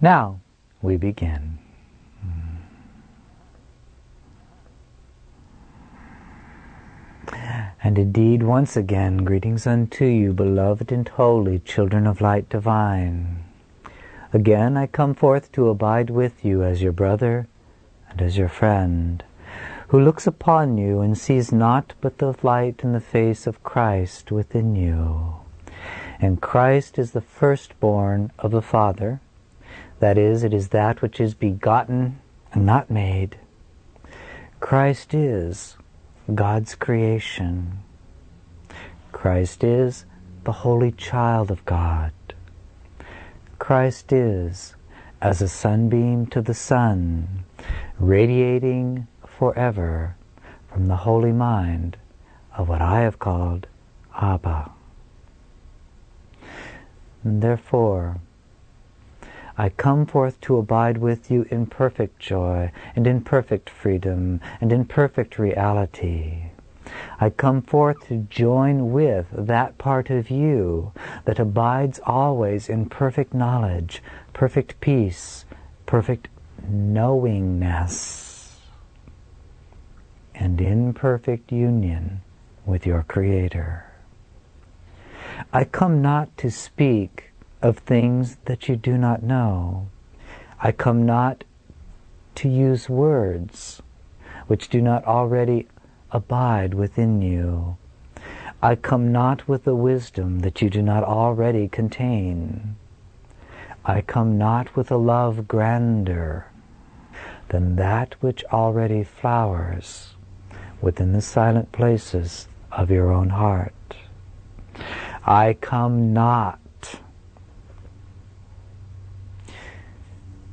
Now we begin. And indeed, once again, greetings unto you, beloved and holy children of light divine. Again I come forth to abide with you as your brother and as your friend, who looks upon you and sees naught but the light in the face of Christ within you. And Christ is the firstborn of the Father. That is, it is that which is begotten and not made. Christ is God's creation. Christ is the holy child of God. Christ is as a sunbeam to the sun, radiating forever from the holy mind of what I have called Abba. And therefore, I come forth to abide with you in perfect joy and in perfect freedom and in perfect reality. I come forth to join with that part of you that abides always in perfect knowledge, perfect peace, perfect knowingness, and in perfect union with your Creator. I come not to speak of things that you do not know. I come not to use words which do not already abide within you. I come not with the wisdom that you do not already contain. I come not with a love grander than that which already flowers within the silent places of your own heart. I come not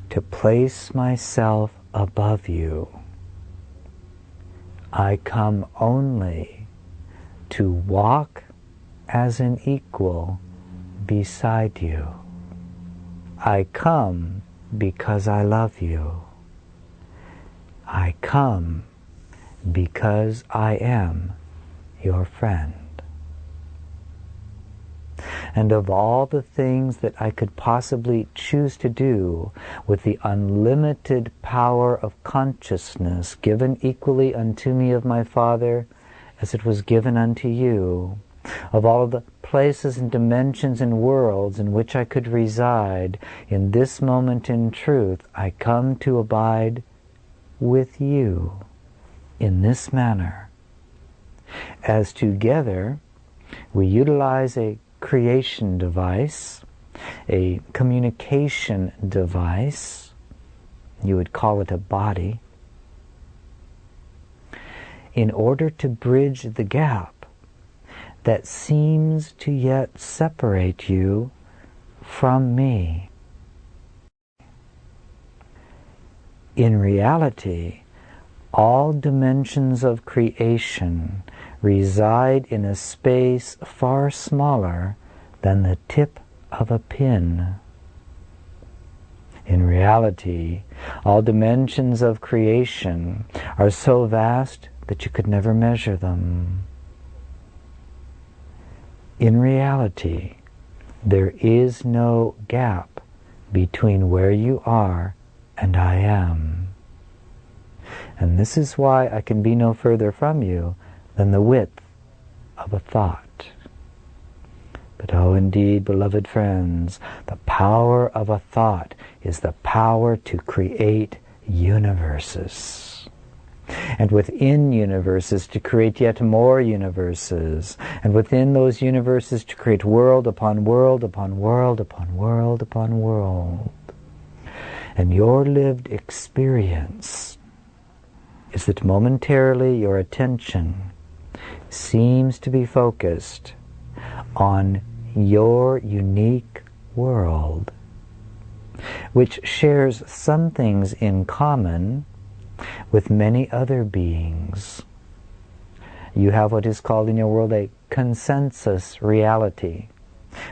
to place myself above you. I come only to walk as an equal beside you. I come because I love you. I come because I am your friend. And of all the things that I could possibly choose to do with the unlimited power of consciousness given equally unto me of my Father as it was given unto you, of all the places and dimensions and worlds in which I could reside, in this moment in truth, I come to abide with you in this manner, as together we utilize a creation device, a communication device, you would call it a body, in order to bridge the gap that seems to yet separate you from me. In reality, all dimensions of creation reside in a space far smaller than the tip of a pin. In reality, all dimensions of creation are so vast that you could never measure them. In reality, there is no gap between where you are and I am. And this is why I can be no further from you than the width of a thought. But oh, indeed, beloved friends, the power of a thought is the power to create universes. And within universes to create yet more universes. And within those universes to create world upon world upon world upon world upon world. And your lived experience is that momentarily your attention seems to be focused on your unique world, which shares some things in common with many other beings. You have what is called in your world a consensus reality.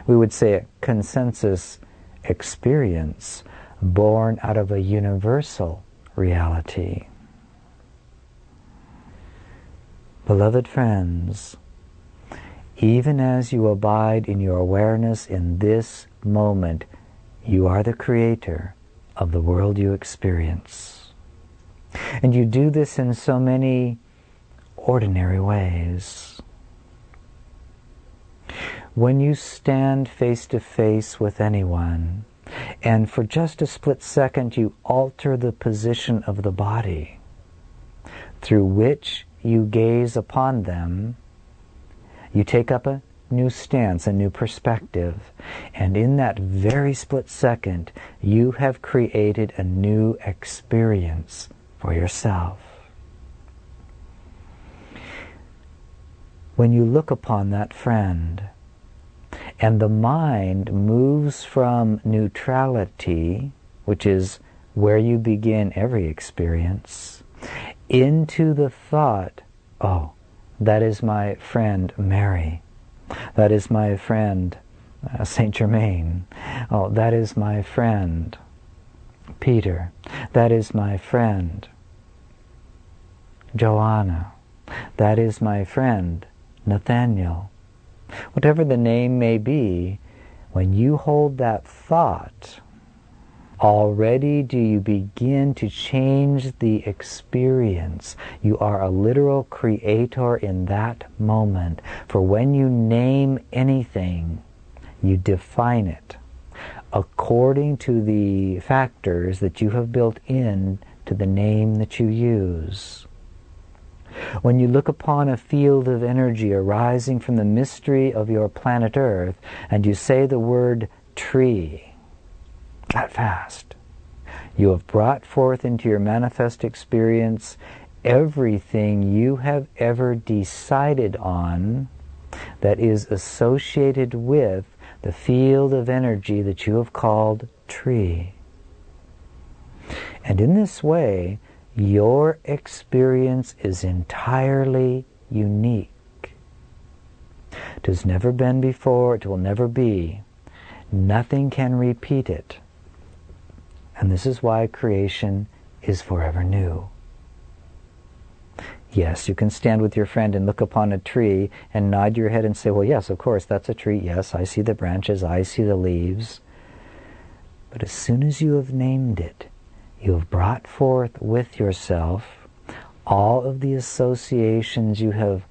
We would say a consensus experience born out of a universal reality. Beloved friends, even as you abide in your awareness in this moment, you are the creator of the world you experience. And you do this in so many ordinary ways. When you stand face to face with anyone, and for just a split second you alter the position of the body through which you gaze upon them, you take up a new stance, a new perspective, and in that very split second you have created a new experience for yourself. When you look upon that friend, and the mind moves from neutrality, which is where you begin every experience, into the thought, oh, that is my friend Mary. That is my friend Saint Germain. Oh, that is my friend Peter. That is my friend Joanna. That is my friend Nathaniel. Whatever the name may be, when you hold that thought, already do you begin to change the experience. You are a literal creator in that moment. For when you name anything, you define it according to the factors that you have built in to the name that you use. When you look upon a field of energy arising from the mystery of your planet Earth, and you say the word tree, that fast, you have brought forth into your manifest experience everything you have ever decided on that is associated with the field of energy that you have called tree. And in this way, your experience is entirely unique. It has never been before, it will never be. Nothing can repeat it. And this is why creation is forever new. Yes, you can stand with your friend and look upon a tree and nod your head and say, well, yes, of course, that's a tree. Yes, I see the branches, I see the leaves. But as soon as you have named it, you have brought forth with yourself all of the associations you have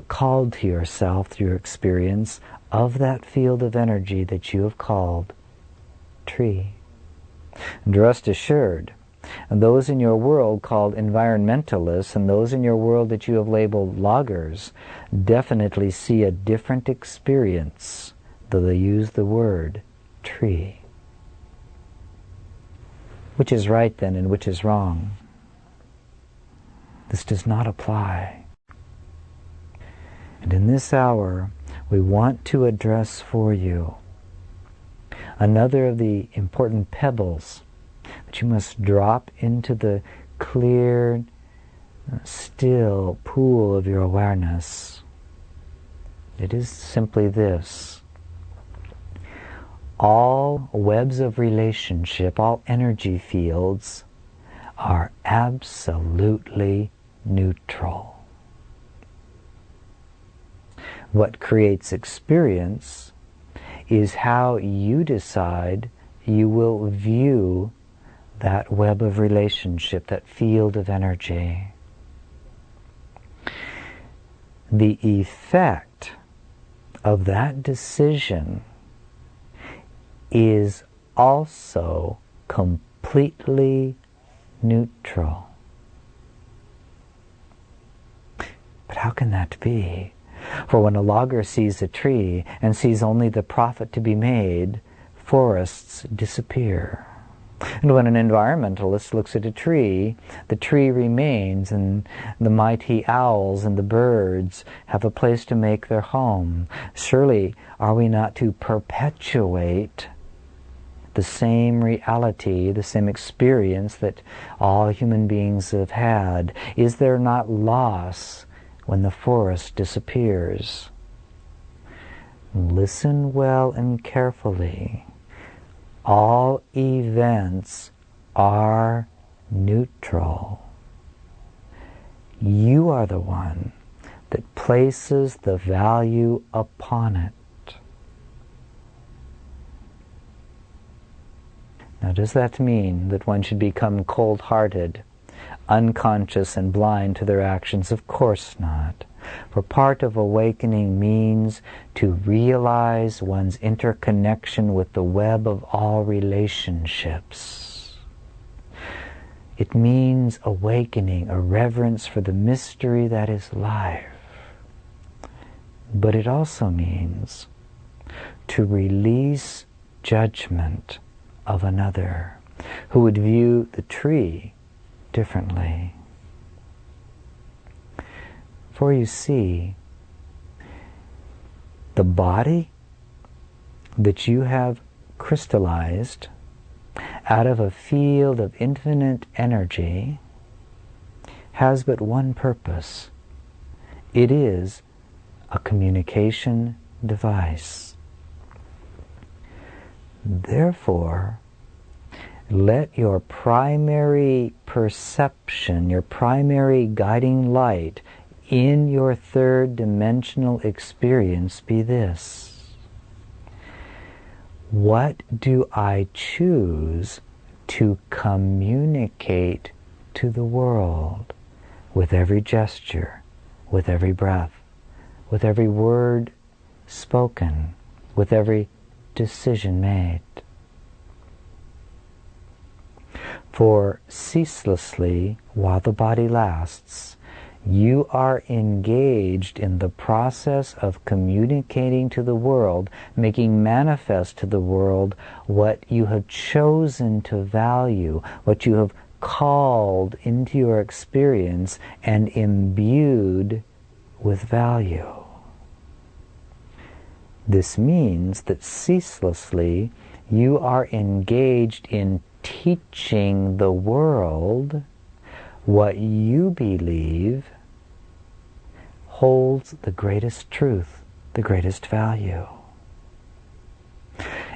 called to yourself through your experience of that field of energy that you have called tree. And rest assured, and those in your world called environmentalists and those in your world that you have labeled loggers definitely see a different experience, though they use the word tree. Which is right then and which is wrong? This does not apply. And in this hour, we want to address for you another of the important pebbles that you must drop into the clear, still pool of your awareness. It is simply this. All webs of relationship, all energy fields are absolutely neutral. What creates experience is how you decide you will view that web of relationship, that field of energy. The effect of that decision is also completely neutral. But how can that be? For when a logger sees a tree and sees only the profit to be made, forests disappear. And when an environmentalist looks at a tree, the tree remains, and the mighty owls and the birds have a place to make their home. Surely, are we not to perpetuate the same reality, the same experience that all human beings have had? Is there not loss when the forest disappears? Listen well and carefully. All events are neutral. You are the one that places the value upon it. Now, does that mean that one should become cold-hearted, unconscious and blind to their actions? Of course not. For part of awakening means to realize one's interconnection with the web of all relationships. It means awakening a reverence for the mystery that is life. But it also means to release judgment of another who would view the tree differently. For you see, the body that you have crystallized out of a field of infinite energy has but one purpose. It is a communication device. Therefore, let your primary perception, your primary guiding light in your third dimensional experience be this: what do I choose to communicate to the world with every gesture, with every breath, with every word spoken, with every decision made? For ceaselessly, while the body lasts, you are engaged in the process of communicating to the world, making manifest to the world what you have chosen to value, what you have called into your experience and imbued with value. This means that ceaselessly you are engaged in teaching the world what you believe holds the greatest truth, the greatest value.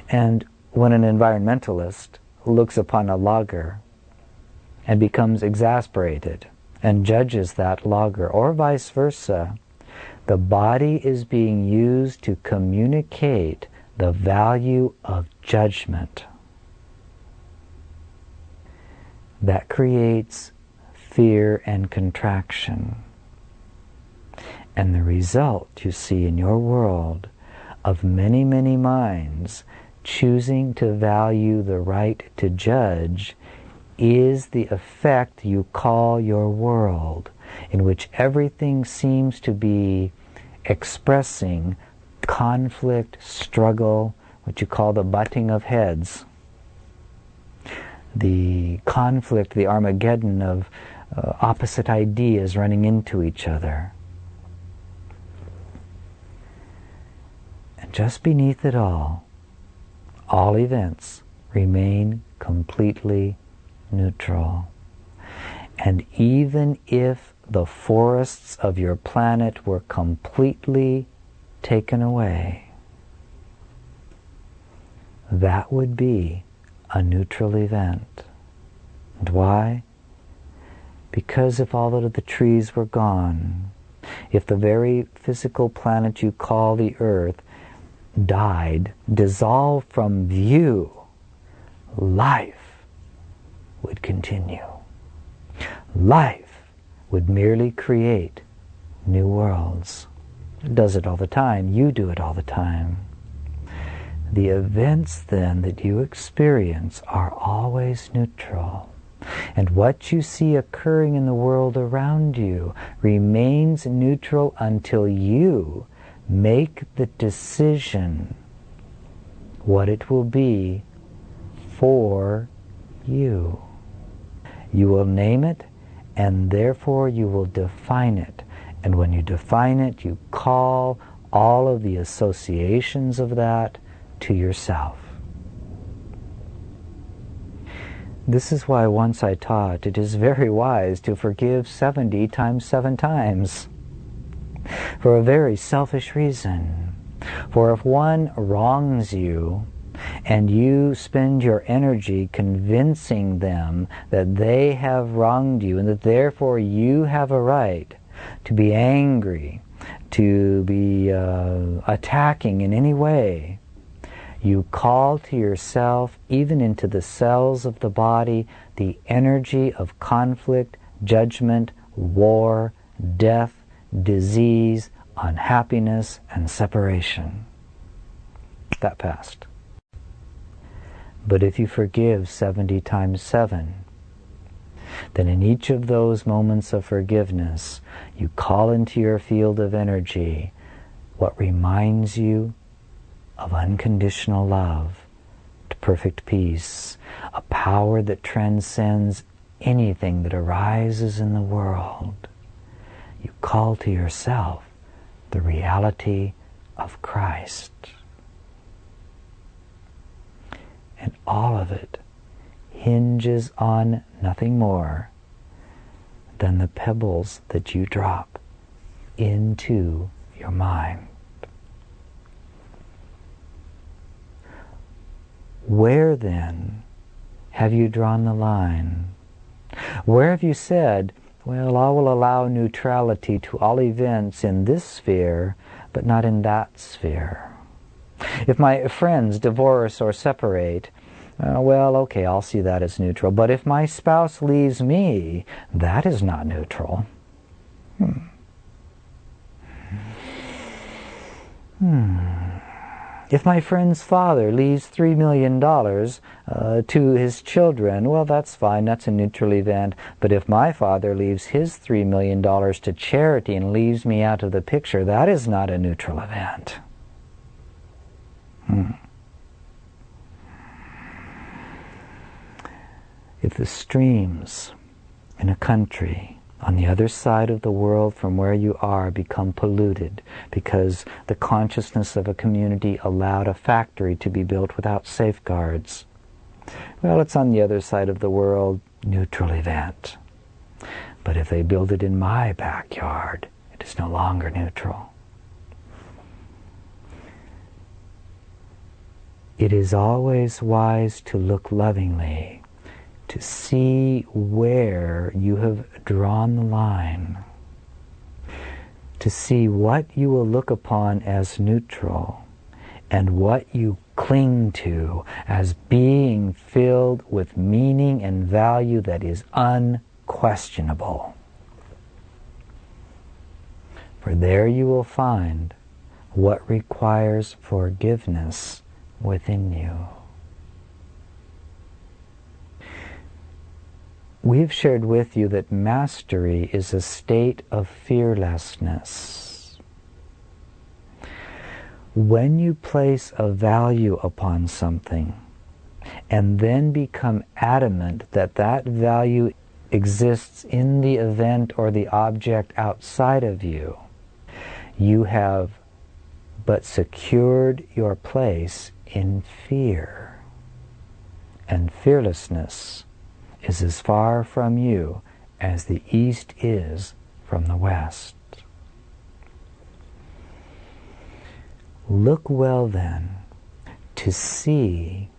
And when an environmentalist looks upon a logger and becomes exasperated and judges that logger, or vice versa, the body is being used to communicate the value of judgment. That creates fear and contraction. And the result you see in your world of many, many minds choosing to value the right to judge is the effect you call your world, in which everything seems to be expressing conflict, struggle, what you call the butting of heads. The conflict, the Armageddon of opposite ideas running into each other. And just beneath it all events remain completely neutral. And even if the forests of your planet were completely taken away, that would be a neutral event. And why? Because if all of the trees were gone, if the very physical planet you call the Earth died, dissolved from view, life would continue. Life would merely create new worlds. It does it all the time. You do it all the time. The events then that you experience are always neutral. And what you see occurring in the world around you remains neutral until you make the decision what it will be for you. You will name it, and therefore you will define it. And when you define it, you call all of the associations of that to yourself. This is why once I taught it is very wise to forgive 70 times 7 times. For a very selfish reason. For if one wrongs you, and you spend your energy convincing them that they have wronged you, and that therefore you have a right to be angry, to be attacking in any way, You call to yourself, even into the cells of the body, the energy of conflict, judgment, war, death, disease, unhappiness, and separation. That passed. But if you forgive 70 times 7, then in each of those moments of forgiveness, you call into your field of energy what reminds you of unconditional love, to perfect peace, a power that transcends anything that arises in the world. You call to yourself the reality of Christ. And all of it hinges on nothing more than the pebbles that you drop into your mind. Where then have you drawn the line? Where have you said, well, I will allow neutrality to all events in this sphere, but not in that sphere? If my friends divorce or separate, well, okay, I'll see that as neutral. But if my spouse leaves me, that is not neutral. If my friend's father leaves $3 million to his children, well, that's fine, that's a neutral event. But if my father leaves his $3 million to charity and leaves me out of the picture, that is not a neutral event. If the streams in a country on the other side of the world from where you are become polluted because the consciousness of a community allowed a factory to be built without safeguards, well, it's on the other side of the world, neutral event. But if they build it in my backyard, it is no longer neutral. It is always wise to look lovingly, to see where you have drawn the line, to see what you will look upon as neutral and what you cling to as being filled with meaning and value that is unquestionable. For there you will find what requires forgiveness within you. We've shared with you that mastery is a state of fearlessness. When you place a value upon something and then become adamant that that value exists in the event or the object outside of you, you have but secured your place in fear. And fearlessness is as far from you as the east is from the west. Look well then to see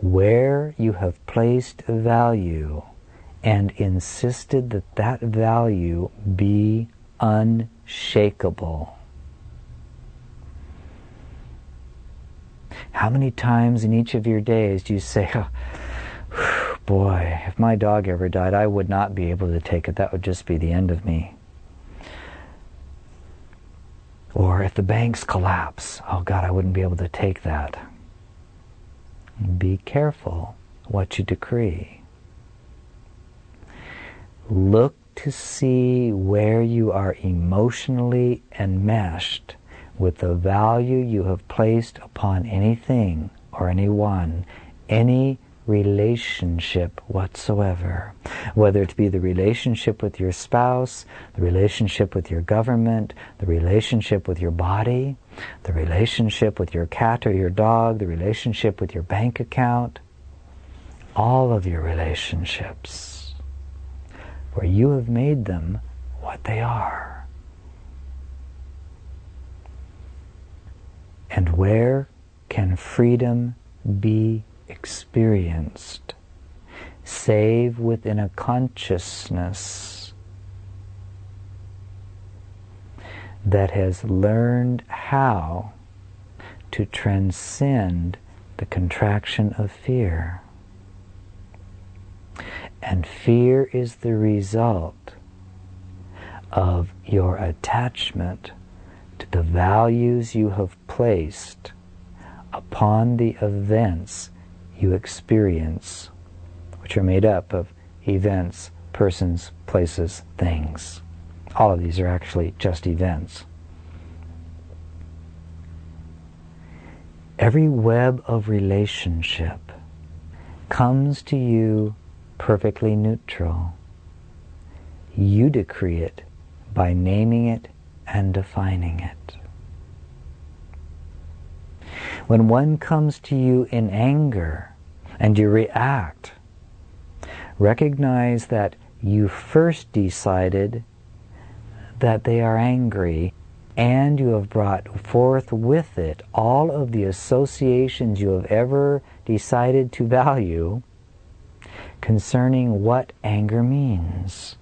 where you have placed value and insisted that that value be unshakable. How many times in each of your days do you say, oh, boy, if my dog ever died, I would not be able to take it. That would just be the end of me. Or if the banks collapse, oh God, I wouldn't be able to take that. Be careful what you decree. Look to see where you are emotionally enmeshed with the value you have placed upon anything or anyone, any relationship whatsoever, whether it be the relationship with your spouse, the relationship with your government, the relationship with your body, the relationship with your cat or your dog, the relationship with your bank account, all of your relationships, where you have made them what they are. And where can freedom be experienced, save within a consciousness that has learned how to transcend the contraction of fear. And fear is the result of your attachment to the values you have placed upon the events you experience, which are made up of events, persons, places, things. All of these are actually just events. Every web of relationship comes to you perfectly neutral. You decree it by naming it and defining it. When one comes to you in anger and you react, recognize that you first decided that they are angry, and you have brought forth with it all of the associations you have ever decided to value concerning what anger means.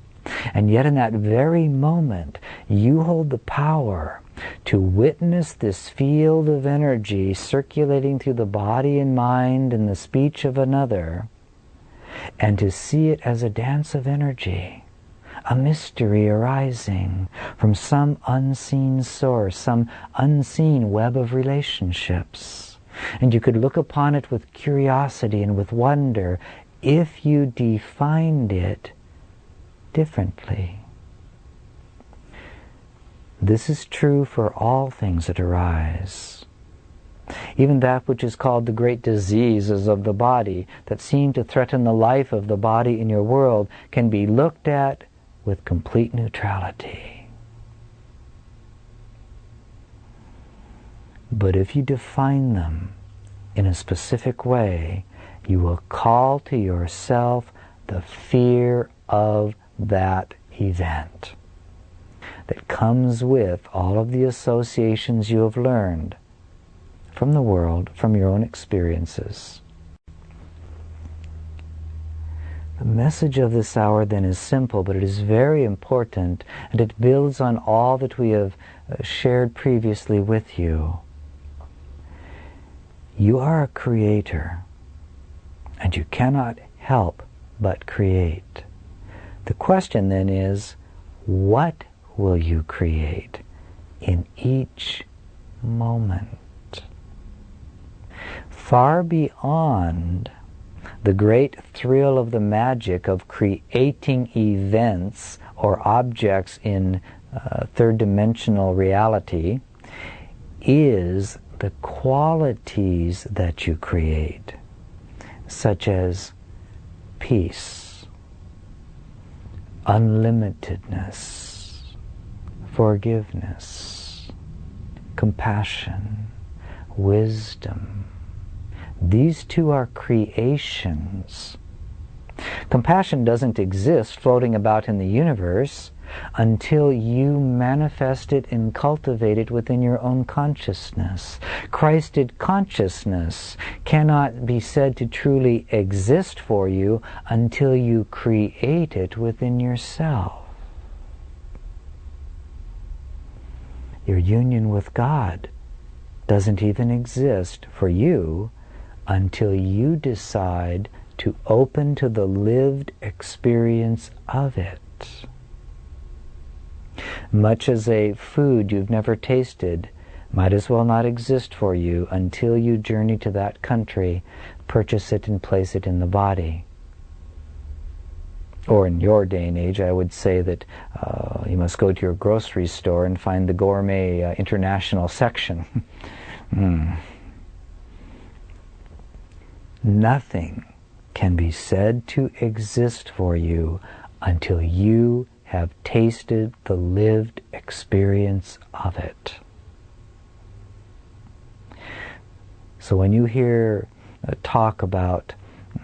And yet in that very moment, you hold the power to witness this field of energy circulating through the body and mind and the speech of another, and to see it as a dance of energy, a mystery arising from some unseen source, some unseen web of relationships. And you could look upon it with curiosity and with wonder if you defined it differently. This is true for all things that arise. Even that which is called the great diseases of the body that seem to threaten the life of the body in your world can be looked at with complete neutrality. But if you define them in a specific way, you will call to yourself the fear of that event that comes with all of the associations you have learned from the world, from your own experiences. The message of this hour then is simple, but it is very important, and it builds on all that we have shared previously with you. You are a creator, and you cannot help but create. The question then is, what will you create in each moment? Far beyond the great thrill of the magic of creating events or objects in third-dimensional reality is the qualities that you create, such as peace, unlimitedness, forgiveness, compassion, wisdom. These two are creations. Compassion doesn't exist floating about in the universe until you manifest it and cultivate it within your own consciousness. Christed consciousness cannot be said to truly exist for you until you create it within yourself. Your union with God doesn't even exist for you until you decide to open to the lived experience of it. Much as a food you've never tasted might as well not exist for you until you journey to that country, purchase it and place it in the body. Or in your day and age, I would say that you must go to your grocery store and find the gourmet international section. Nothing can be said to exist for you until you have tasted the lived experience of it. So when you hear talk about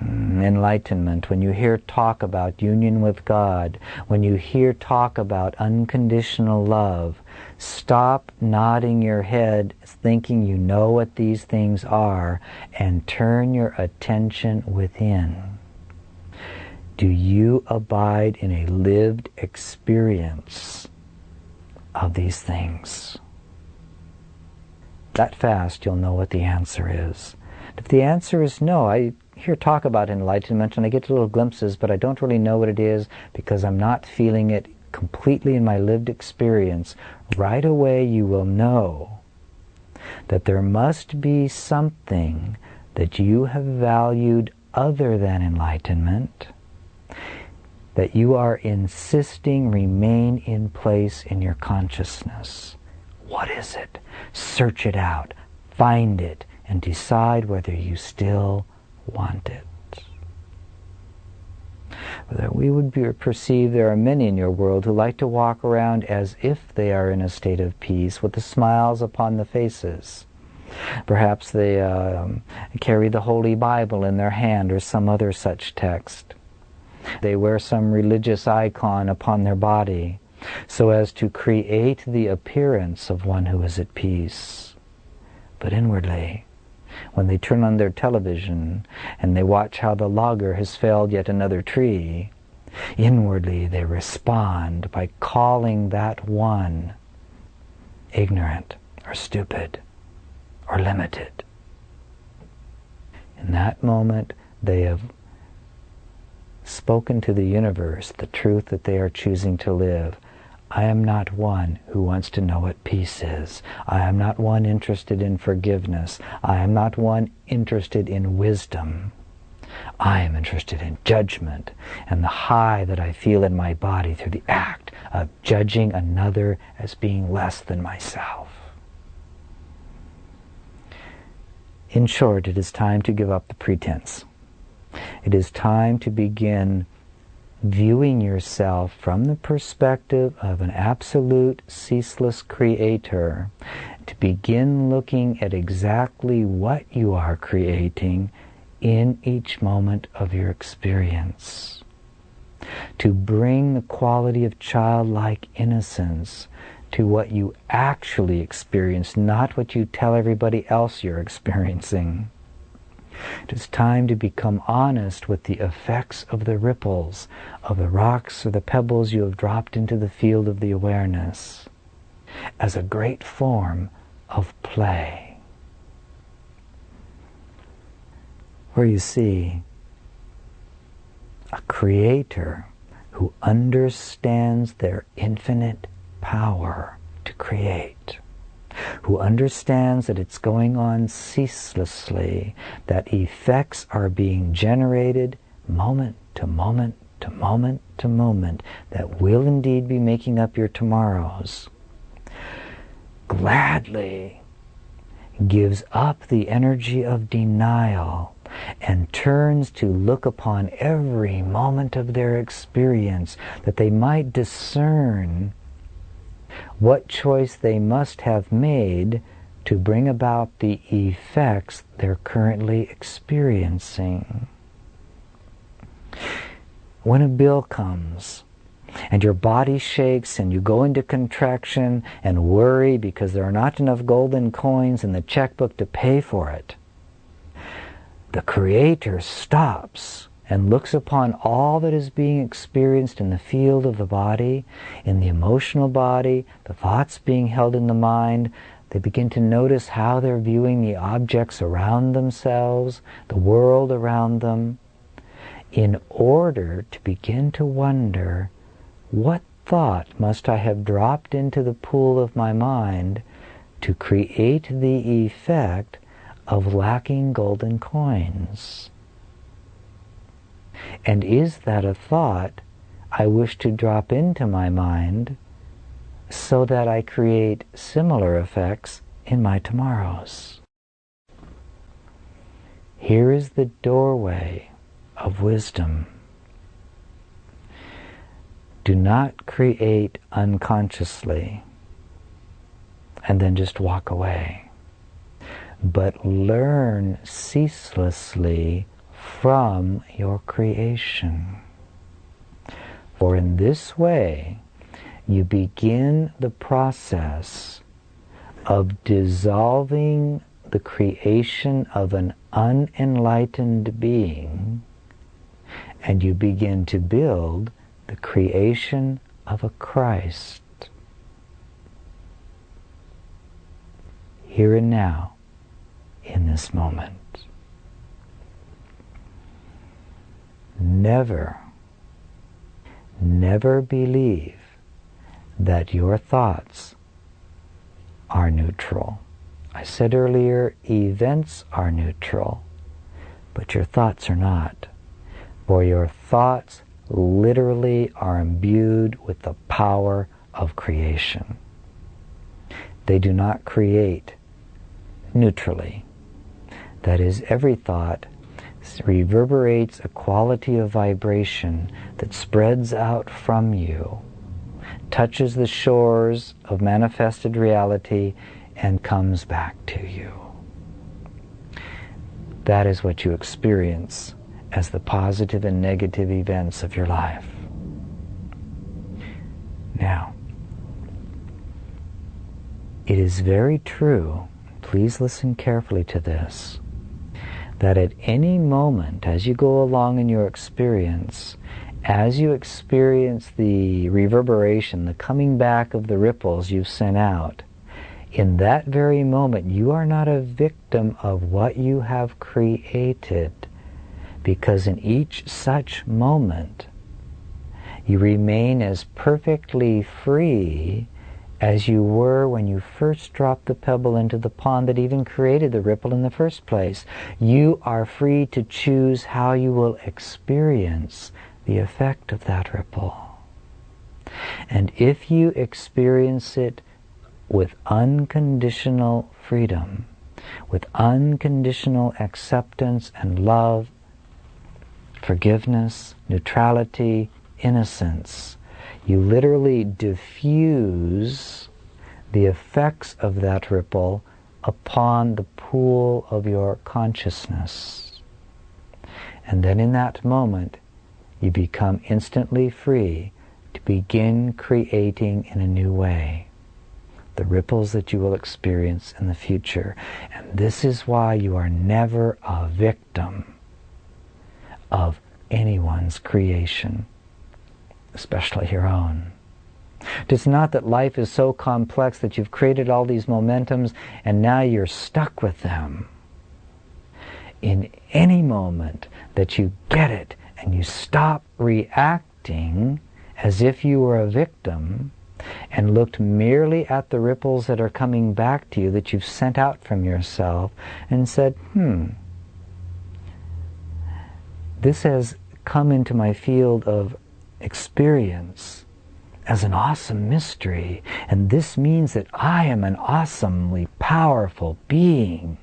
enlightenment, when you hear talk about union with God, when you hear talk about unconditional love, stop nodding your head thinking you know what these things are and turn your attention within. Do you abide in a lived experience of these things? That fast you'll know what the answer is. If the answer is no, I hear talk about enlightenment and I get little glimpses, but I don't really know what it is because I'm not feeling it completely in my lived experience. Right away you will know that there must be something that you have valued other than enlightenment, that you are insisting remain in place in your consciousness. What is it? Search it out, find it, and decide whether you still want it. That we would perceive there are many in your world who like to walk around as if they are in a state of peace with the smiles upon the faces. Perhaps they carry the Holy Bible in their hand or some other such text. They wear some religious icon upon their body so as to create the appearance of one who is at peace. But inwardly, when they turn on their television and they watch how the logger has felled yet another tree, inwardly they respond by calling that one ignorant or stupid or limited. In that moment, they have spoken to the universe the truth that they are choosing to live. I am not one who wants to know what peace is. I am not one interested in forgiveness. I am not one interested in wisdom. I am interested in judgment and the high that I feel in my body through the act of judging another as being less than myself. In short, it is time to give up the pretense. It is time to begin viewing yourself from the perspective of an absolute, ceaseless creator, to begin looking at exactly what you are creating in each moment of your experience. To bring the quality of childlike innocence to what you actually experience, not what you tell everybody else you're experiencing. It is time to become honest with the effects of the ripples, of the rocks or the pebbles you have dropped into the field of the awareness, as a great form of play. Where you see a creator who understands their infinite power to create, who understands that it's going on ceaselessly, that effects are being generated moment to moment to moment to moment, that will indeed be making up your tomorrows, gladly gives up the energy of denial and turns to look upon every moment of their experience, that they might discern what choice they must have made to bring about the effects they're currently experiencing. When a bill comes and your body shakes and you go into contraction and worry because there are not enough golden coins in the checkbook to pay for it, the Creator stops and looks upon all that is being experienced in the field of the body, in the emotional body, the thoughts being held in the mind. They begin to notice how they're viewing the objects around themselves, the world around them, in order to begin to wonder, what thought must I have dropped into the pool of my mind to create the effect of lacking golden coins? And is that a thought I wish to drop into my mind so that I create similar effects in my tomorrows? Here is the doorway of wisdom. Do not create unconsciously and then just walk away, but learn ceaselessly from your creation. For in this way, you begin the process of dissolving the creation of an unenlightened being, and you begin to build the creation of a Christ. Here and now, in this moment. never believe that your thoughts are neutral. I said earlier, events are neutral, but your thoughts are not. For your thoughts literally are imbued with the power of creation. They do not create neutrally. That is, every thought reverberates a quality of vibration that spreads out from you, touches the shores of manifested reality, and comes back to you. That is what you experience as the positive and negative events of your life. Now, it is very true, please listen carefully to this, that at any moment as you go along in your experience, as you experience the reverberation, the coming back of the ripples you've sent out, in that very moment you are not a victim of what you have created, because in each such moment you remain as perfectly free as you were when you first dropped the pebble into the pond that even created the ripple in the first place. You are free to choose how you will experience the effect of that ripple. And if you experience it with unconditional freedom, with unconditional acceptance and love, forgiveness, neutrality, innocence, you literally diffuse the effects of that ripple upon the pool of your consciousness. And then in that moment, you become instantly free to begin creating in a new way the ripples that you will experience in the future. And this is why you are never a victim of anyone's creation, especially your own. It's not that life is so complex that you've created all these momentums and now you're stuck with them. In any moment that you get it and you stop reacting as if you were a victim and looked merely at the ripples that are coming back to you that you've sent out from yourself and said, this has come into my field of experience as an awesome mystery, and this means that I am an awesomely powerful being.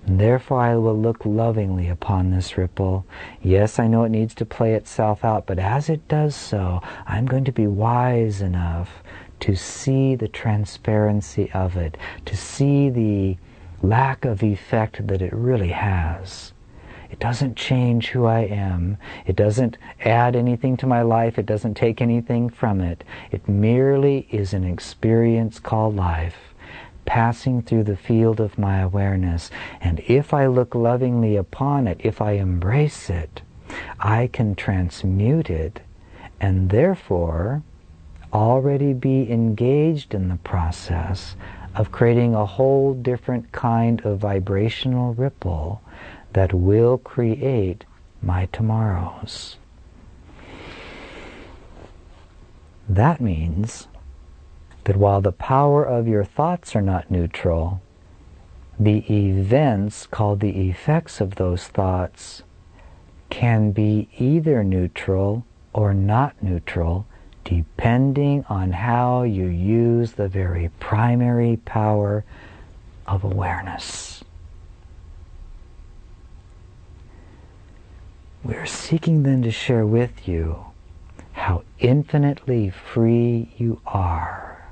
And therefore I will look lovingly upon this ripple. Yes, I know it needs to play itself out, but as it does so, I'm going to be wise enough to see the transparency of it, to see the lack of effect that it really has. It doesn't change who I am. It doesn't add anything to my life. It doesn't take anything from it. It merely is an experience called life, passing through the field of my awareness. And if I look lovingly upon it, if I embrace it, I can transmute it and therefore already be engaged in the process of creating a whole different kind of vibrational ripple that will create my tomorrows. That means that while the power of your thoughts are not neutral, the events called the effects of those thoughts can be either neutral or not neutral, depending on how you use the very primary power of awareness. We are seeking then to share with you how infinitely free you are.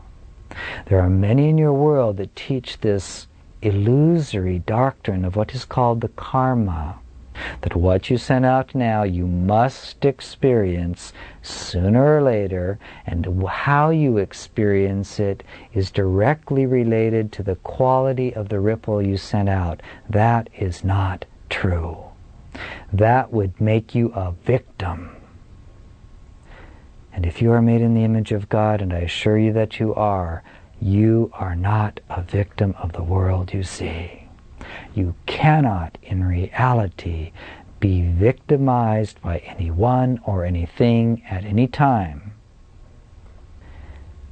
There are many in your world that teach this illusory doctrine of what is called the karma, that what you send out now you must experience sooner or later, and how you experience it is directly related to the quality of the ripple you sent out. That is not true. That would make you a victim. And if you are made in the image of God, and I assure you that you are not a victim of the world you see. You cannot, in reality, be victimized by anyone or anything at any time,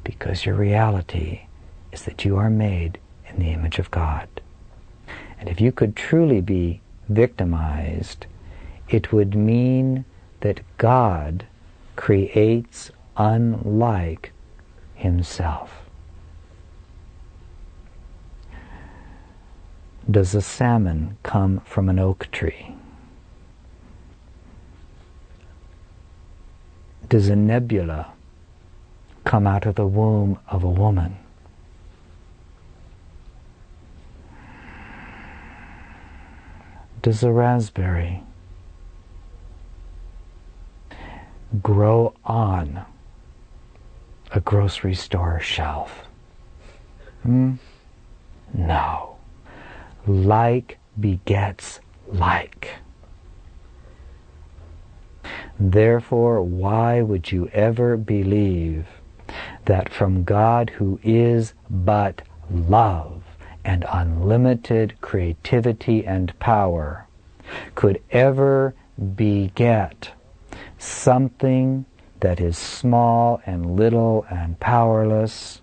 because your reality is that you are made in the image of God. And if you could truly be victimized, it would mean that God creates unlike himself. Does a salmon come from an oak tree? Does a nebula come out of the womb of a woman? Does a raspberry grow on a grocery store shelf? No. Like begets like. Therefore, why would you ever believe that from God, who is but love and unlimited creativity and power, could ever beget something that is small and little and powerless?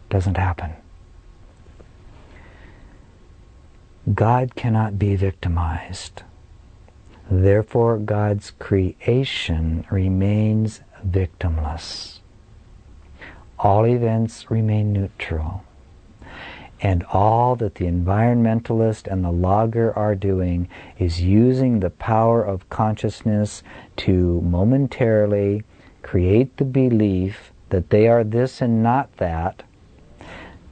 Doesn't happen. God cannot be victimized. Therefore, God's creation remains victimless. All events remain neutral. And all that the environmentalist and the logger are doing is using the power of consciousness to momentarily create the belief that they are this and not that.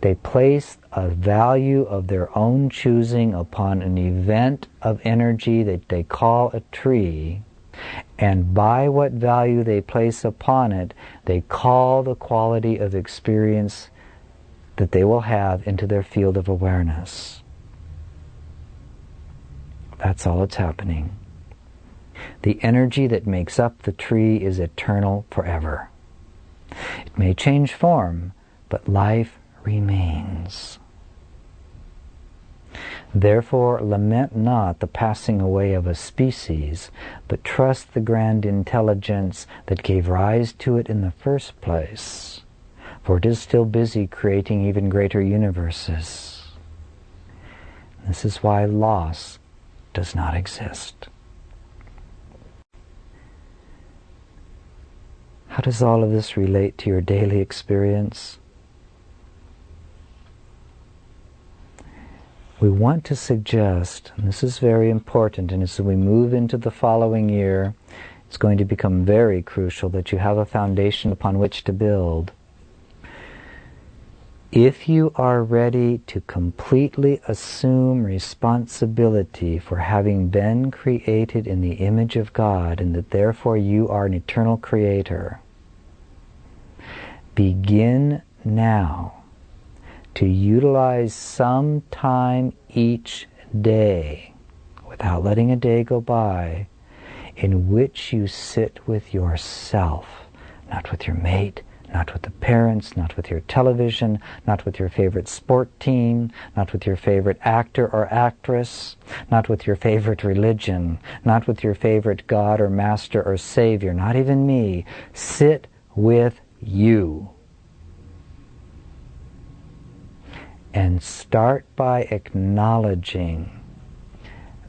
They place a value of their own choosing upon an event of energy that they call a tree, and by what value they place upon it, they call the quality of experience that they will have into their field of awareness. That's all that's happening. The energy that makes up the tree is eternal forever. It may change form, but life remains. Therefore, lament not the passing away of a species, but trust the grand intelligence that gave rise to it in the first place, for it is still busy creating even greater universes. This is why loss does not exist. How does all of this relate to your daily experience? We want to suggest, and this is very important, and as we move into the following year, it's going to become very crucial that you have a foundation upon which to build. If you are ready to completely assume responsibility for having been created in the image of God, and that therefore you are an eternal creator, begin now to utilize some time each day, without letting a day go by, in which you sit with yourself, not with your mate, not with the parents, not with your television, not with your favorite sport team, not with your favorite actor or actress, not with your favorite religion, not with your favorite God or master or savior, not even me. Sit with you. And start by acknowledging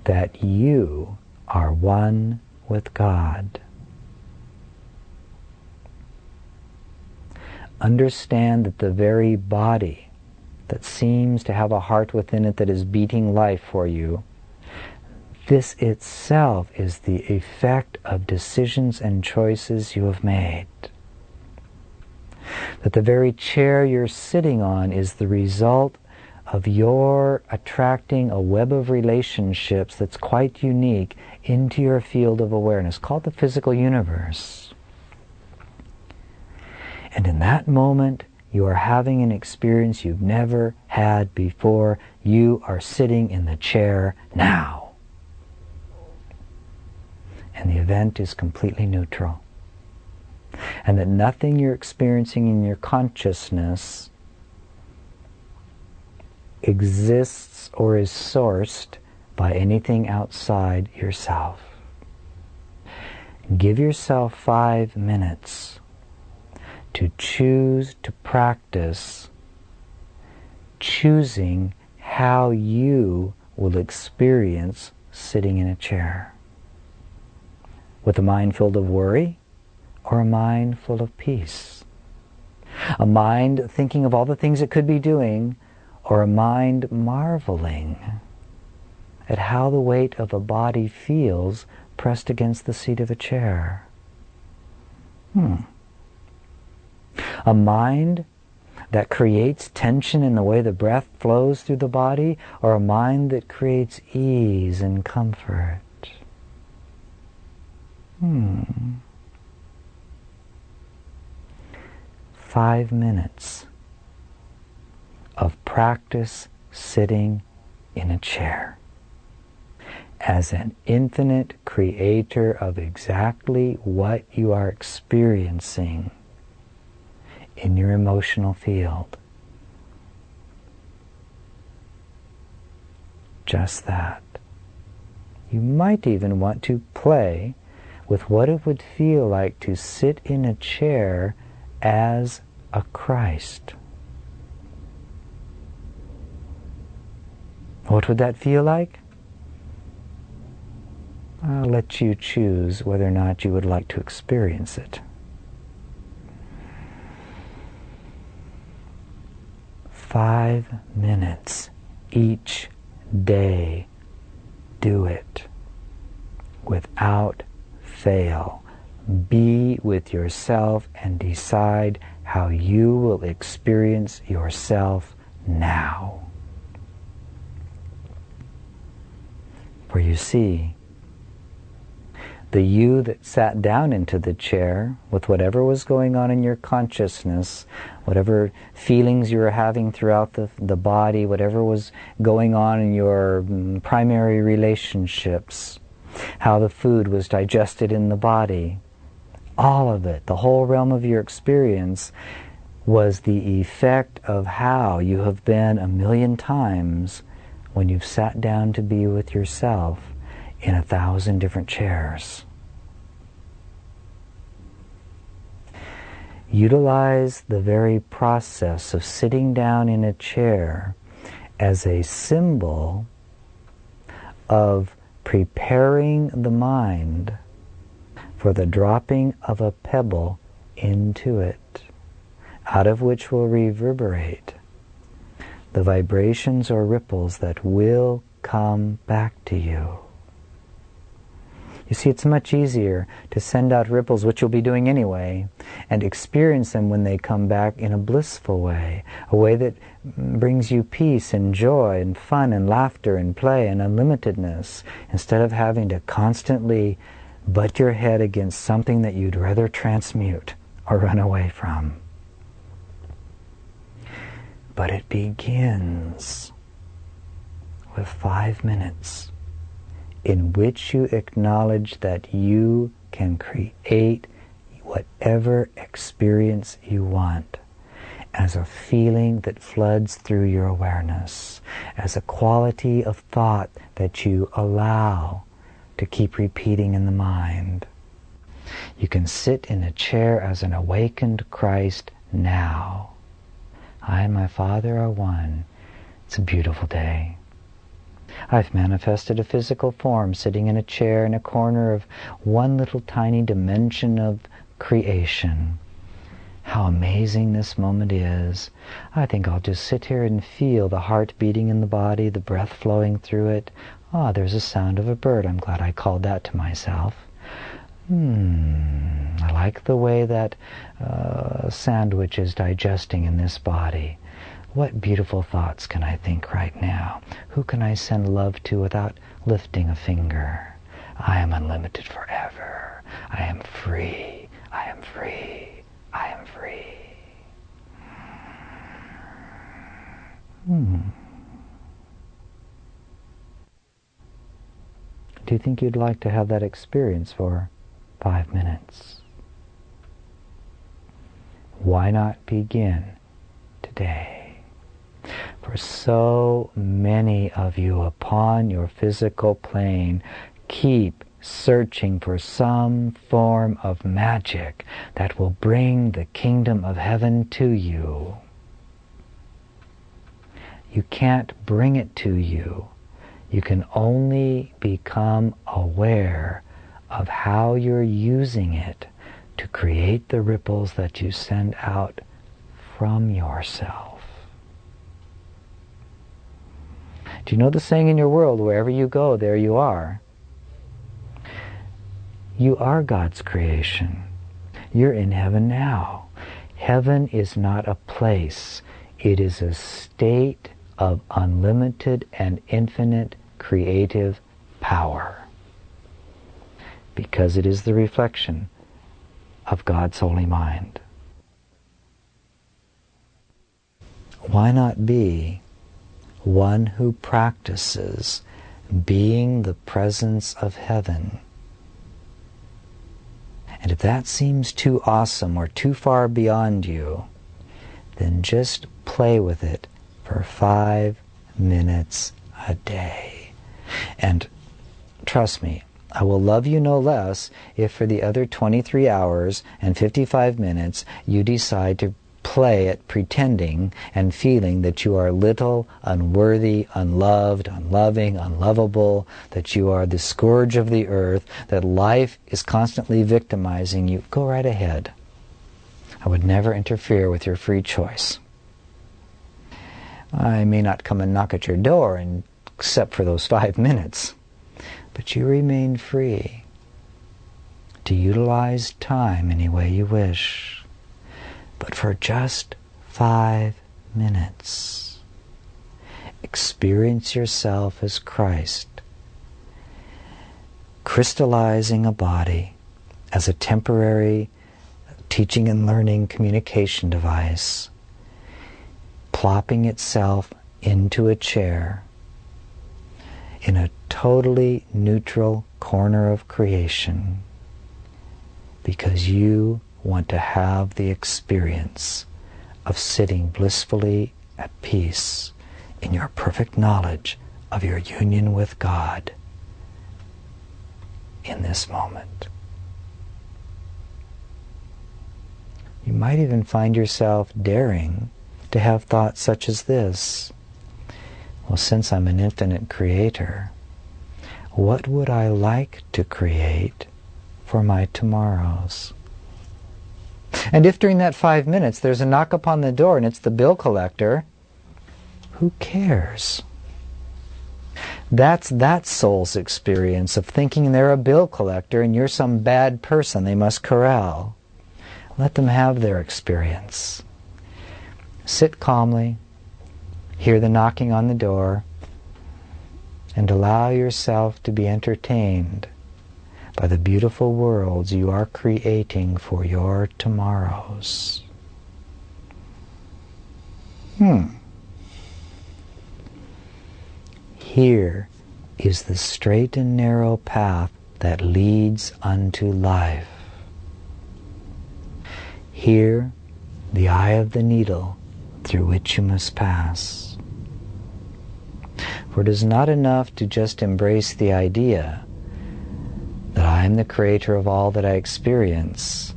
that you are one with God. Understand that the very body that seems to have a heart within it that is beating life for you, this itself is the effect of decisions and choices you have made. That the very chair you're sitting on is the result of your attracting a web of relationships that's quite unique into your field of awareness, called the physical universe. And in that moment, you are having an experience you've never had before. You are sitting in the chair now. And the event is completely neutral. And that nothing you're experiencing in your consciousness exists or is sourced by anything outside yourself. Give yourself 5 minutes to choose to practice choosing how you will experience sitting in a chair. With a mind filled of worry or a mind full of peace? A mind thinking of all the things it could be doing, or a mind marveling at how the weight of a body feels pressed against the seat of a chair? A mind that creates tension in the way the breath flows through the body, or a mind that creates ease and comfort? 5 minutes of practice sitting in a chair as an infinite creator of exactly what you are experiencing in your emotional field. Just that. You might even want to play with what it would feel like to sit in a chair as a Christ. What would that feel like? I'll let you choose whether or not you would like to experience it. 5 minutes each day. Do it without fail. Be with yourself and decide how you will experience yourself now. For you see, the you that sat down into the chair with whatever was going on in your consciousness, whatever feelings you were having throughout the body, whatever was going on in your primary relationships, how the food was digested in the body, all of it, the whole realm of your experience, was the effect of how you have been 1,000,000 times when you've sat down to be with yourself in 1,000 different chairs. Utilize the very process of sitting down in a chair as a symbol of preparing the mind for the dropping of a pebble into it, out of which will reverberate the vibrations or ripples that will come back to you. You see, it's much easier to send out ripples, which you'll be doing anyway, and experience them when they come back in a blissful way, a way that brings you peace and joy and fun and laughter and play and unlimitedness, instead of having to constantly butt your head against something that you'd rather transmute or run away from. But it begins with 5 minutes in which you acknowledge that you can create whatever experience you want as a feeling that floods through your awareness, as a quality of thought that you allow to keep repeating in the mind. You can sit in a chair as an awakened Christ now. I and my Father are one. It's a beautiful day. I've manifested a physical form sitting in a chair in a corner of one little tiny dimension of creation. How amazing this moment is. I think I'll just sit here and feel the heart beating in the body, the breath flowing through it. Ah, there's a sound of a bird. I'm glad I called that to myself. I like the way that sandwich is digesting in this body. What beautiful thoughts can I think right now? Who can I send love to without lifting a finger? I am unlimited forever. I am free. I am free. I am free. Do you think you'd like to have that experience for 5 minutes? Why not begin today? For so many of you upon your physical plane keep searching for some form of magic that will bring the kingdom of heaven to you. You can't bring it to you. You can only become aware of how you're using it to create the ripples that you send out from yourself. Do you know the saying in your world, wherever you go, there you are? You are God's creation. You're in heaven now. Heaven is not a place. It is a state of unlimited and infinite creative power. Because it is the reflection of God's holy mind. Why not be one who practices being the presence of heaven? And if that seems too awesome or too far beyond you, then just play with it for 5 minutes a day. And trust me, I will love you no less if for the other 23 hours and 55 minutes you decide to play at pretending and feeling that you are little, unworthy, unloved, unloving, unlovable, that you are the scourge of the earth, that life is constantly victimizing you. Go right ahead. I would never interfere with your free choice. I may not come and knock at your door except for those 5 minutes, but you remain free to utilize time any way you wish. But for just 5 minutes, experience yourself as Christ, crystallizing a body as a temporary teaching and learning communication device, plopping itself into a chair in a totally neutral corner of creation, because you want to have the experience of sitting blissfully at peace in your perfect knowledge of your union with God in this moment. You might even find yourself daring to have thoughts such as this: well, since I'm an infinite creator, what would I like to create for my tomorrows? And if during that 5 minutes there's a knock upon the door and it's the bill collector, who cares? That's that soul's experience of thinking they're a bill collector and you're some bad person they must corral. Let them have their experience. Sit calmly, hear the knocking on the door, and allow yourself to be entertained by the beautiful worlds you are creating for your tomorrows. Here is the straight and narrow path that leads unto life. Here, the eye of the needle through which you must pass. For it is not enough to just embrace the idea that I am the creator of all that I experience.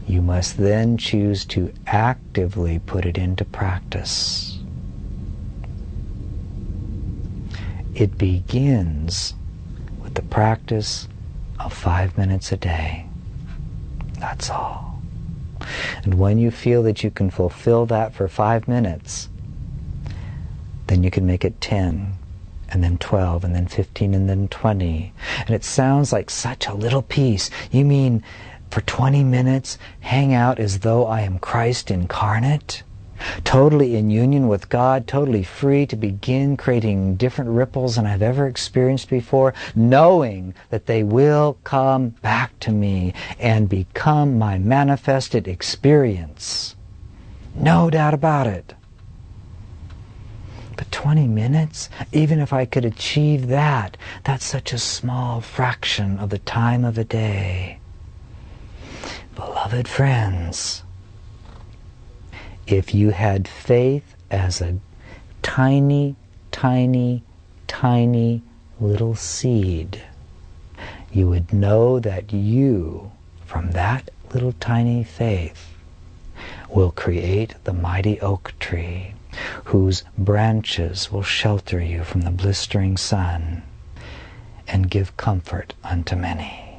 You must then choose to actively put it into practice. It begins with the practice of 5 minutes a day. That's all. And when you feel that you can fulfill that for 5 minutes, then you can make it 10. And then 12, and then 15, and then 20. And it sounds like such a little piece. You mean for 20 minutes, hang out as though I am Christ incarnate? Totally in union with God, totally free to begin creating different ripples than I've ever experienced before, knowing that they will come back to me and become my manifested experience. No doubt about it. But 20 minutes, even if I could achieve that, that's such a small fraction of the time of a day. Beloved friends, if you had faith as a tiny, tiny, tiny little seed, you would know that you, from that little tiny faith, will create the mighty oak tree whose branches will shelter you from the blistering sun and give comfort unto many.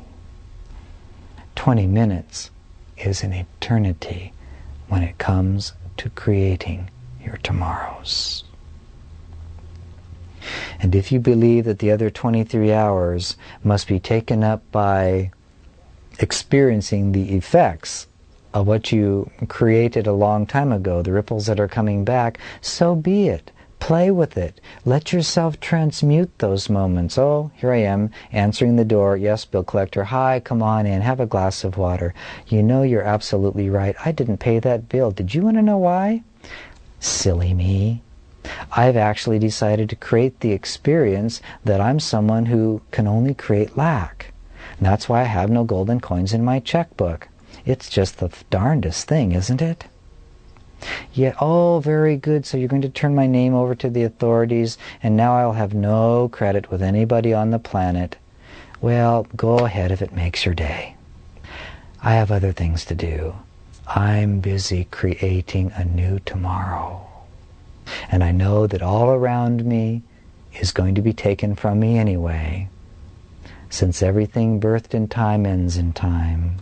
20 minutes is an eternity when it comes to creating your tomorrows. And if you believe that the other 23 hours must be taken up by experiencing the effects of what you created a long time ago, the ripples that are coming back, so be it. Play with it. Let yourself transmute those moments. Oh, here I am, answering the door. Yes, bill collector. Hi, come on in. Have a glass of water. You know you're absolutely right. I didn't pay that bill. Did you want to know why? Silly me. I've actually decided to create the experience that I'm someone who can only create lack. And that's why I have no golden coins in my checkbook. It's just the darndest thing, isn't it? Yet, oh, very good, so you're going to turn my name over to the authorities, and now I'll have no credit with anybody on the planet. Well, go ahead if it makes your day. I have other things to do. I'm busy creating a new tomorrow. And I know that all around me is going to be taken from me anyway, since everything birthed in time ends in time.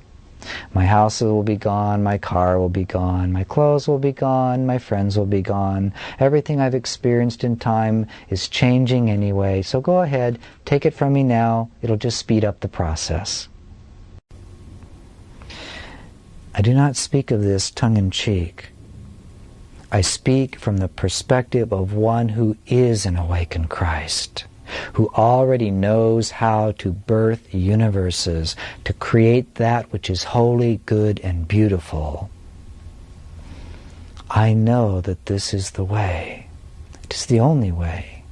My house will be gone, my car will be gone, my clothes will be gone, my friends will be gone. Everything I've experienced in time is changing anyway, so go ahead, take it from me now, it'll just speed up the process. I do not speak of this tongue-in-cheek. I speak from the perspective of one who is an awakened Christ, who already knows how to birth universes, to create that which is holy, good, and beautiful. I know that this is the way. It is the only way.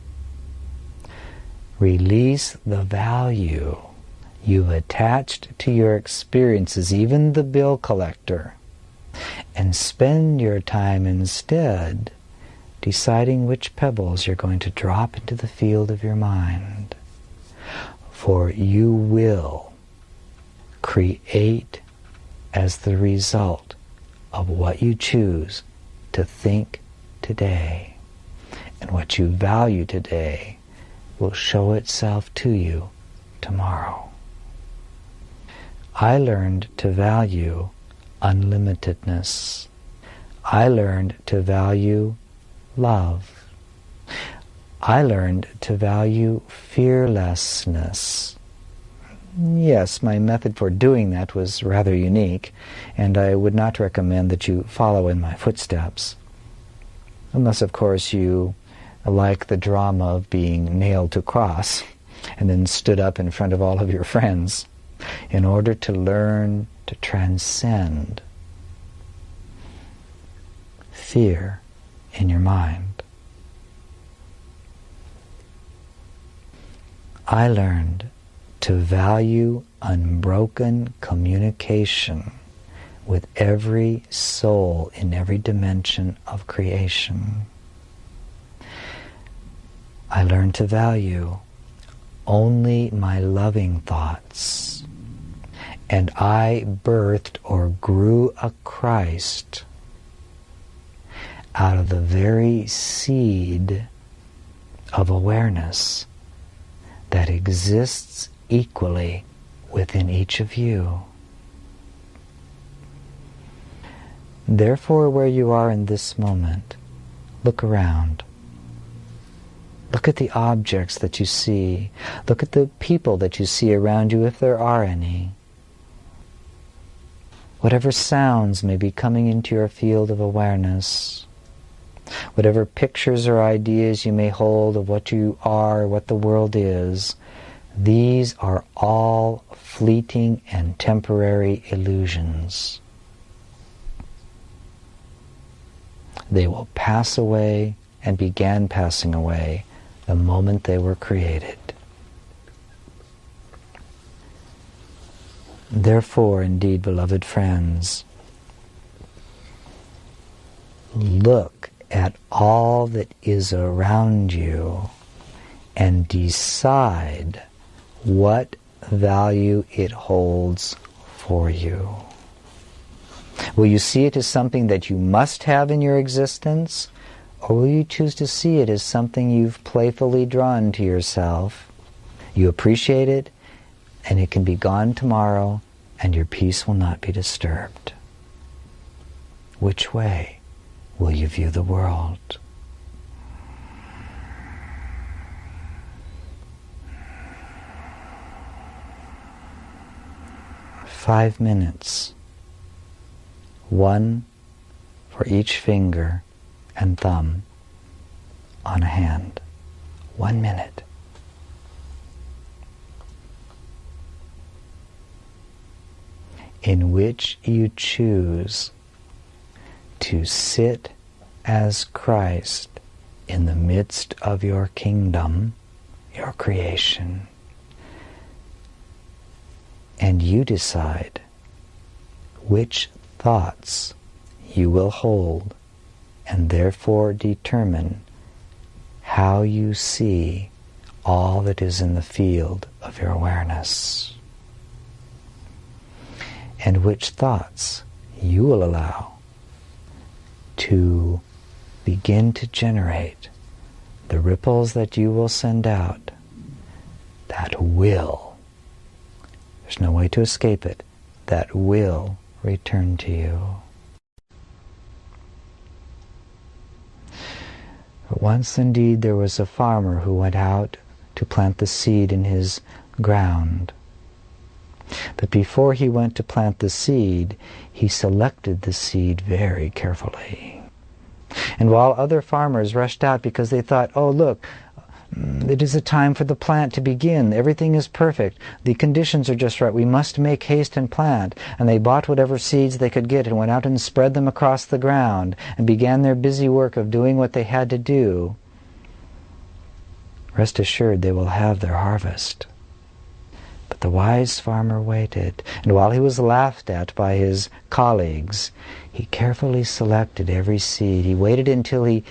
Release the value you've attached to your experiences, even the bill collector, and spend your time instead deciding which pebbles you're going to drop into the field of your mind. For you will create as the result of what you choose to think today. And what you value today will show itself to you tomorrow. I learned to value unlimitedness. I learned to value love. I learned to value fearlessness. Yes, my method for doing that was rather unique, and I would not recommend that you follow in my footsteps. Unless, of course, you like the drama of being nailed to a cross and then stood up in front of all of your friends in order to learn to transcend fear in your mind. I learned to value unbroken communication with every soul in every dimension of creation. I learned to value only my loving thoughts, and I birthed or grew a Christ out of the very seed of awareness that exists equally within each of you. Therefore, where you are in this moment, look around. Look at the objects that you see. Look at the people that you see around you, if there are any. Whatever sounds may be coming into your field of awareness, whatever pictures or ideas you may hold of what you are, what the world is, these are all fleeting and temporary illusions. They will pass away and began passing away the moment they were created. Therefore, indeed, beloved friends, look at all that is around you and decide what value it holds for you. Will you see it as something that you must have in your existence, or will you choose to see it as something you've playfully drawn to yourself? You appreciate it, and it can be gone tomorrow, and your peace will not be disturbed. Which way will you view the world? "5 minutes, one for each finger and thumb on a hand. 1 minute. In which you choose to sit as Christ in the midst of your kingdom, your creation, and you decide which thoughts you will hold, and therefore determine how you see all that is in the field of your awareness, and which thoughts you will allow to begin to generate the ripples that you will send out that will, there's no way to escape it, that will return to you. But once indeed there was a farmer who went out to plant the seed in his ground. But before he went to plant the seed, he selected the seed very carefully. And while other farmers rushed out because they thought, oh look, it is a time for the plant to begin. Everything is perfect. The conditions are just right. We must make haste and plant. And they bought whatever seeds they could get and went out and spread them across the ground and began their busy work of doing what they had to do. Rest assured they will have their harvest. But the wise farmer waited, and while he was laughed at by his colleagues, he carefully selected every seed. He waited until he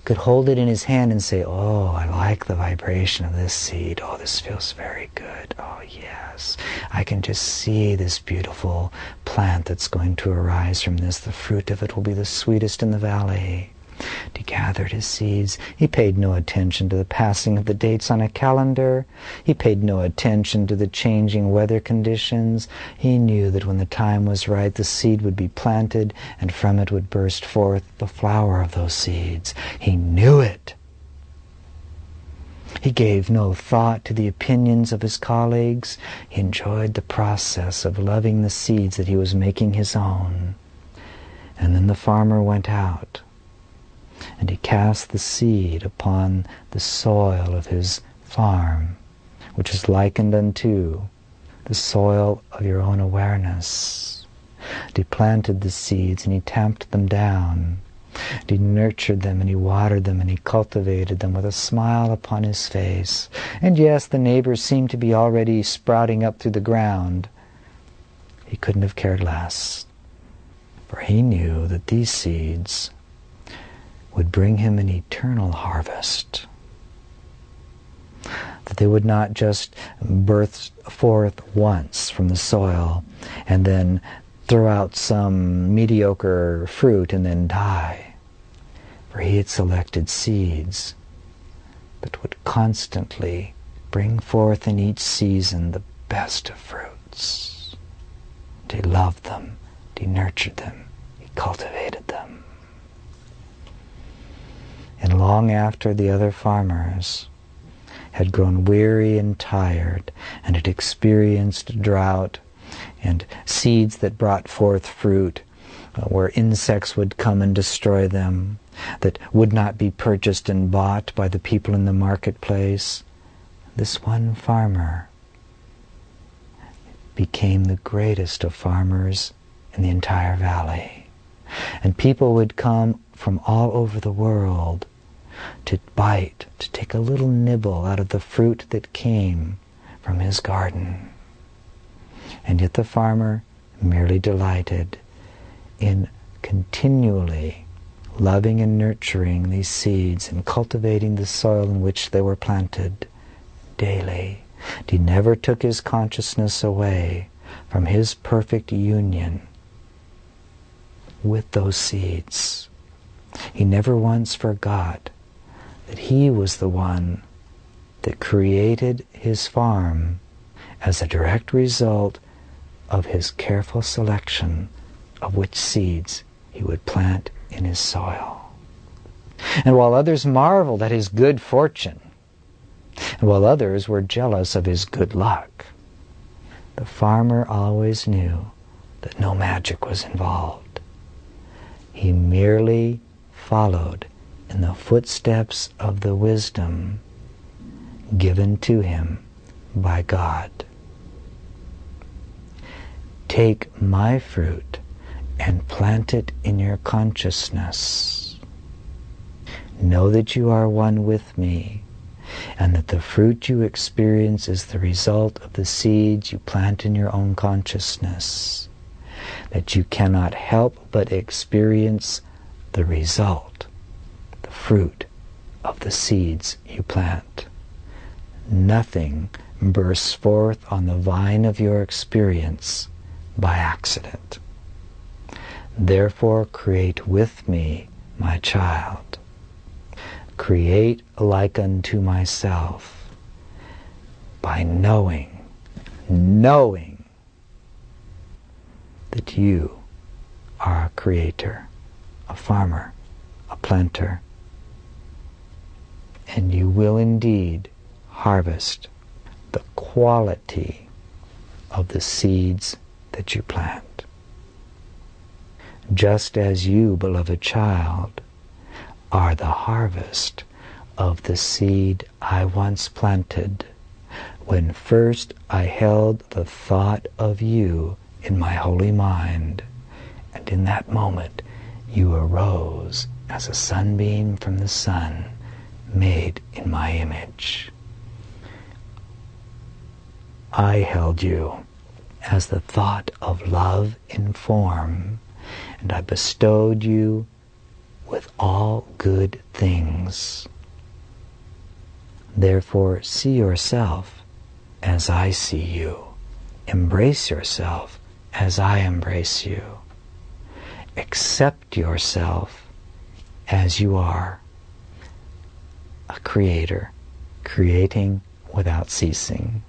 could hold it in his hand and say, oh, I like the vibration of this seed. Oh, this feels very good. Oh, yes. I can just see this beautiful plant that's going to arise from this. The fruit of it will be the sweetest in the valley. He gathered his seeds. He paid no attention to the passing of the dates on a calendar. He paid no attention to the changing weather conditions. He knew that when the time was right, the seed would be planted, and from it would burst forth the flower of those seeds. He knew it. He gave no thought to the opinions of his colleagues. He enjoyed the process of loving the seeds that he was making his own. And then the farmer went out, and he cast the seed upon the soil of his farm, which is likened unto the soil of your own awareness. And he planted the seeds, and he tamped them down. And he nurtured them, and he watered them, and he cultivated them with a smile upon his face. And yes, the neighbors seemed to be already sprouting up through the ground. He couldn't have cared less, for he knew that these seeds would bring him an eternal harvest. That they would not just burst forth once from the soil and then throw out some mediocre fruit and then die. For he had selected seeds that would constantly bring forth in each season the best of fruits. And he loved them, he nurtured them, he cultivated them. And long after the other farmers had grown weary and tired and had experienced drought and seeds that brought forth fruit where insects would come and destroy them, that would not be purchased and bought by the people in the marketplace, this one farmer became the greatest of farmers in the entire valley. And people would come from all over the world to bite, to take a little nibble out of the fruit that came from his garden. And yet the farmer merely delighted in continually loving and nurturing these seeds and cultivating the soil in which they were planted daily. He never took his consciousness away from his perfect union with those seeds. He never once forgot that he was the one that created his farm as a direct result of his careful selection of which seeds he would plant in his soil. And while others marveled at his good fortune, and while others were jealous of his good luck, the farmer always knew that no magic was involved. He merely followed in the footsteps of the wisdom given to him by God. Take my fruit and plant it in your consciousness. Know that you are one with me, and that the fruit you experience is the result of the seeds you plant in your own consciousness. That you cannot help but experience the result, the fruit of the seeds you plant. Nothing bursts forth on the vine of your experience by accident. Therefore, create with me, my child. Create like unto myself by knowing that you are a creator, a farmer, a planter, and you will indeed harvest the quality of the seeds that you plant. Just as you, beloved child, are the harvest of the seed I once planted when first I held the thought of you in my holy mind, and in that moment you arose as a sunbeam from the sun, made in my image. I held you as the thought of love in form, and I bestowed you with all good things. Therefore, see yourself as I see you. Embrace yourself as I embrace you. Accept yourself as you are, a creator, creating without ceasing.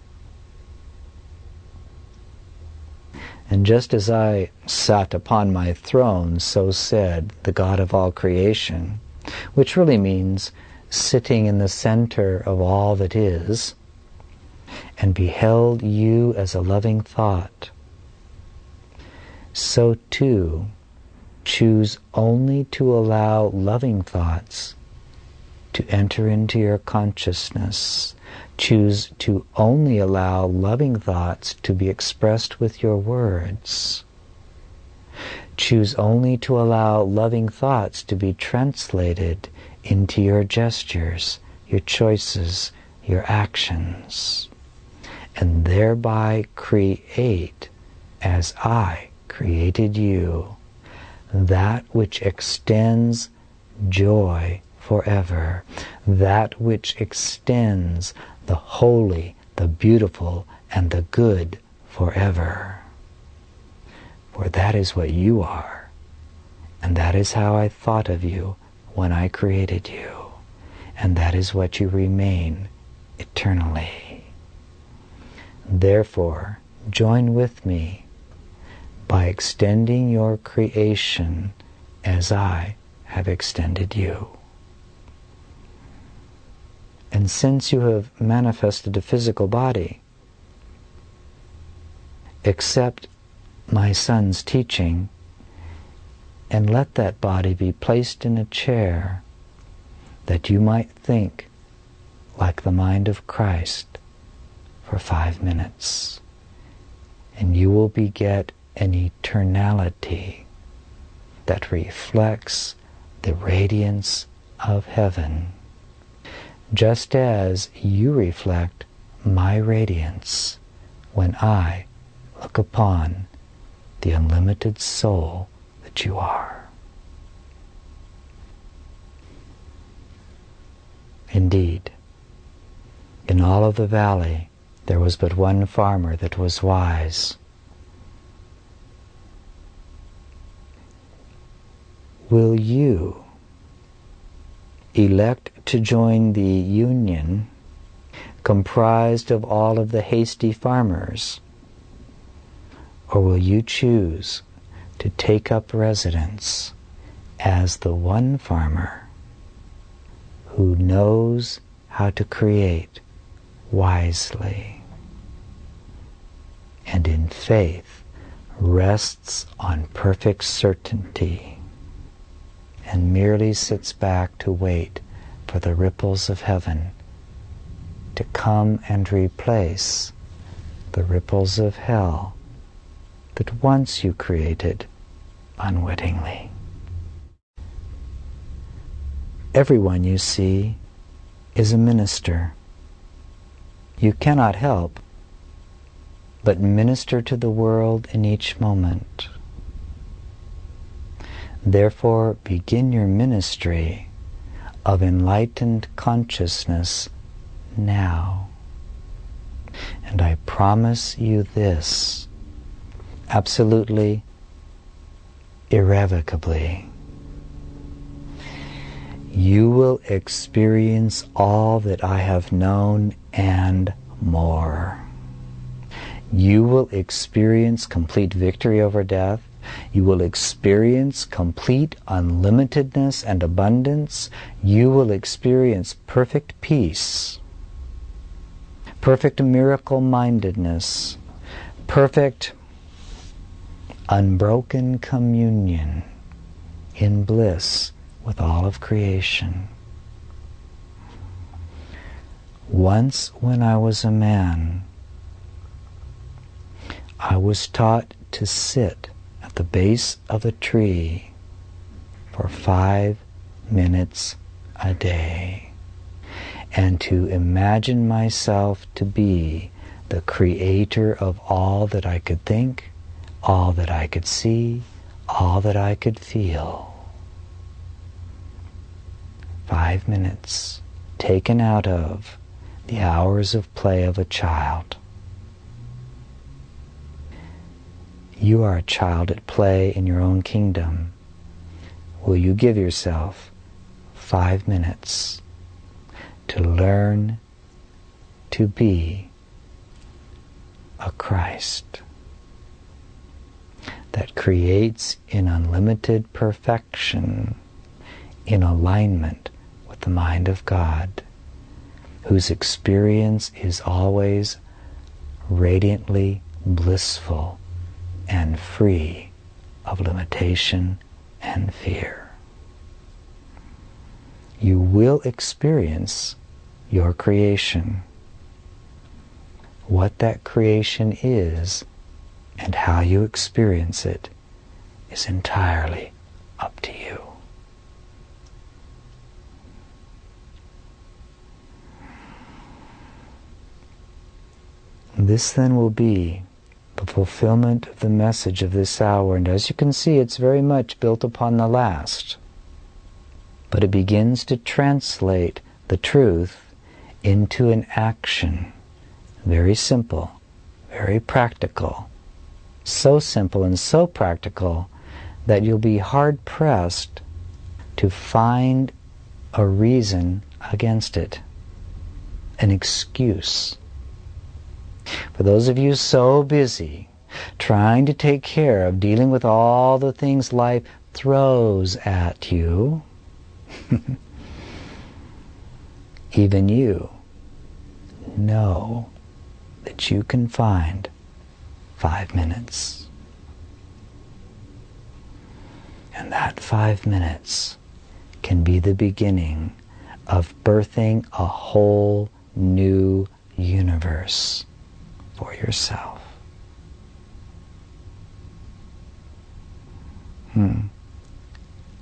And just as I sat upon my throne, so said the God of all creation, which really means sitting in the center of all that is, and beheld you as a loving thought, so too choose only to allow loving thoughts to enter into your consciousness. Choose to only allow loving thoughts to be expressed with your words. Choose only to allow loving thoughts to be translated into your gestures, your choices, your actions, and thereby create, as I created you, that which extends joy forever, that which extends the holy, the beautiful, and the good forever. For that is what you are, and that is how I thought of you when I created you, and that is what you remain eternally. Therefore, join with me by extending your creation as I have extended you. And since you have manifested a physical body, accept my son's teaching and let that body be placed in a chair that you might think like the mind of Christ for 5 minutes. And you will beget an eternality that reflects the radiance of heaven, just as you reflect my radiance when I look upon the unlimited soul that you are. Indeed, in all of the valley, there was but one farmer that was wise. Will you elect to join the union comprised of all of the hasty farmers, or will you choose to take up residence as the one farmer who knows how to create wisely and in faith rests on perfect certainty and merely sits back to wait for the ripples of heaven to come and replace the ripples of hell that once you created unwittingly? Everyone you see is a minister. You cannot help but minister to the world in each moment. Therefore, begin your ministry of enlightened consciousness now. And I promise you this, absolutely, irrevocably. You will experience all that I have known and more. You will experience complete victory over death. You will experience complete unlimitedness and abundance. You will experience perfect peace, perfect miracle-mindedness, perfect unbroken communion in bliss with all of creation. Once when I was a man, I was taught to sit at the base of a tree for 5 minutes a day and to imagine myself to be the creator of all that I could think, all that I could see, all that I could feel. 5 minutes taken out of the hours of play of a child. You are a child at play in your own kingdom. Will you give yourself 5 minutes to learn to be a Christ that creates in unlimited perfection, in alignment with the mind of God, whose experience is always radiantly blissful and free of limitation and fear? You will experience your creation. What that creation is and how you experience it is entirely up to you. This then will be the fulfillment of the message of this hour, and as you can see, it's very much built upon the last. But it begins to translate the truth into an action. Very simple, very practical. So simple and so practical that you'll be hard-pressed to find a reason against it, an excuse. For those of you so busy trying to take care of dealing with all the things life throws at you, even you know that you can find 5 minutes. And that 5 minutes can be the beginning of birthing a whole new universe for yourself.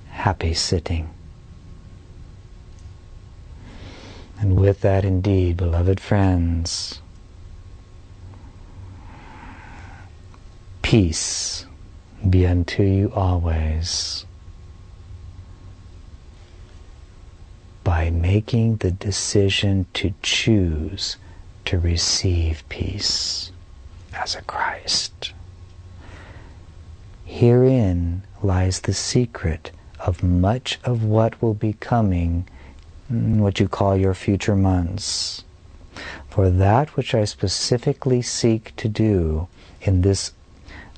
Happy sitting. And with that, indeed, beloved friends, peace be unto you always. By by making the decision to choose to receive peace as a Christ. Herein lies the secret of much of what will be coming, what you call your future months. For that which I specifically seek to do in this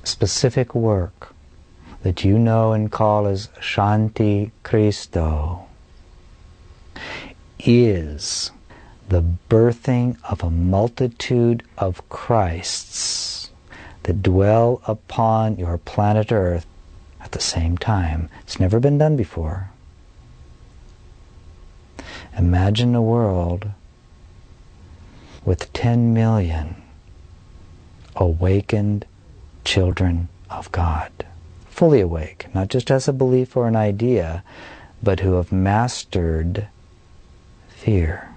specific work that you know and call as Shanti Christo is the birthing of a multitude of Christs that dwell upon your planet Earth at the same time. It's never been done before. Imagine a world with 10 million awakened children of God, fully awake, not just as a belief or an idea, but who have mastered fear,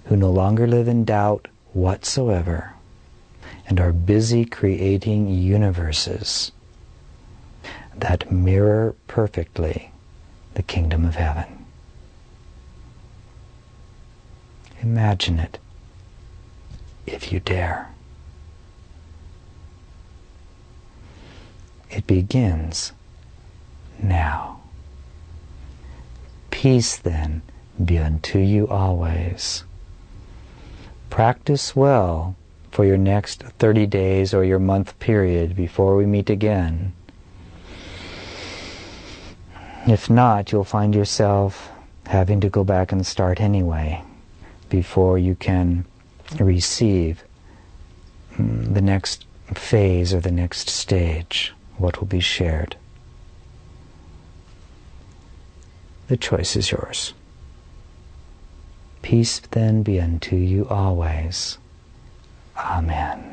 who no longer live in doubt whatsoever, and are busy creating universes that mirror perfectly the kingdom of heaven. Imagine it, if you dare. It begins now. Peace then be unto you always. Practice well for your next 30 days or your month period before we meet again. If not, you'll find yourself having to go back and start anyway before you can receive the next phase or the next stage, what will be shared. The choice is yours. Peace then be unto you always. Amen.